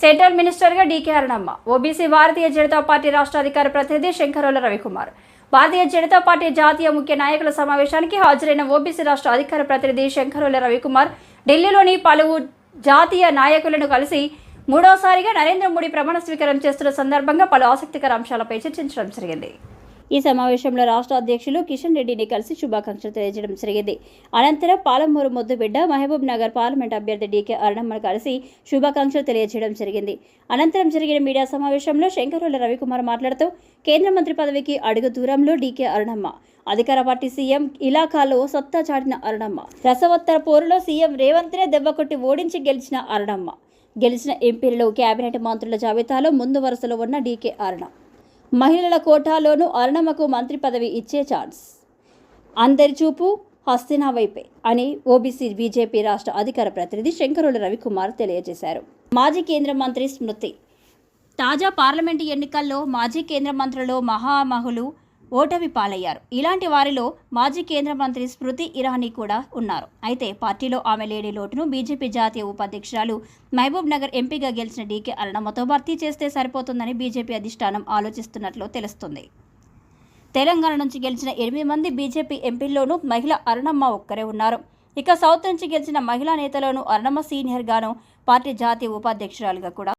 Central మినిస్టర్గా DK Arunamma, OBC Bharatiya Janata party రాష్ట్ర అధికార ప్రతినిధి శంకరోల రవికుమార్. భారతీయ జనతా పార్టీ జాతీయ ముఖ్య నాయకుల సమావేశానికి హాజరైన ఓబీసీ రాష్ట్ర అధికార ప్రతినిధి శంకరోల రవికుమార్ ఢిల్లీలోని పలువురు జాతీయ నాయకులను కలిసి మూడోసారిగా నరేంద్ర మోడీ ప్రమాణ స్వీకారం చేస్తున్న సందర్భంగా పలు ఆసక్తికర అంశాలపై చర్చించడం జరిగింది. ఈ సమావేశంలో రాష్ట్ర అధ్యక్షులు కిషన్ రెడ్డిని కలిసి శుభాకాంక్షలు తెలియజేయడం జరిగింది. అనంతరం పాలమూరు ముద్దుబిడ్డ మహబూబ్ నగర్ పార్లమెంట్ అభ్యర్థి డీకే అరుణమ్మను కలిసి శుభాకాంక్షలు తెలియజేయడం జరిగింది. అనంతరం జరిగిన మీడియా సమావేశంలో శంకరోల రవికుమార్ మాట్లాడుతూ కేంద్ర మంత్రి పదవికి అడుగు దూరంలో డీకే అరుణమ్మ, అధికార పార్టీ సీఎం ఇలాఖాలో సత్తా చాటిన అరుణమ్మ, రసవత్తర పోరులో సీఎం రేవంత్నే దెబ్బకొట్టి ఓడించి గెలిచిన అరుణమ్మ, గెలిచిన ఎంపీలలో కేబినెట్ మంత్రుల జాబితాలో ముందు వరుసలో ఉన్న డీకే అరుణ, మహిళల కోటాలోనూ అరుణమ్మకు మంత్రి పదవి ఇచ్చే ఛాన్స్, అందరి చూపు హస్తినా వైపే అని ఓబీసీ బీజేపీ రాష్ట్ర అధికార ప్రతినిధి శంకరోల రవికుమార్ తెలియజేశారు. మాజీ కేంద్ర మంత్రి స్మృతి, తాజా పార్లమెంటు ఎన్నికల్లో మాజీ కేంద్ర మంత్రులు మహామహులు ఓటమి పాలయ్యారు. ఇలాంటి వారిలో మాజీ కేంద్ర మంత్రి స్మృతి ఇరానీ కూడా ఉన్నారు. అయితే పార్టీలో ఆమె లేని లోటును బీజేపీ జాతీయ ఉపాధ్యక్షురాలు మహబూబ్ నగర్ ఎంపీగా గెలిచిన డీకే అరుణమ్మతో భర్తీ చేస్తే సరిపోతుందని బీజేపీ అధిష్టానం ఆలోచిస్తున్నట్లు తెలుస్తుంది. తెలంగాణ నుంచి గెలిచిన 8 మంది బీజేపీ ఎంపీల్లోనూ మహిళ అరుణమ్మ ఒక్కరే ఉన్నారు. ఇక సౌత్ నుంచి గెలిచిన మహిళా నేతలోనూ అరుణమ్మ సీనియర్గాను పార్టీ జాతీయ ఉపాధ్యక్షురాలుగా కూడా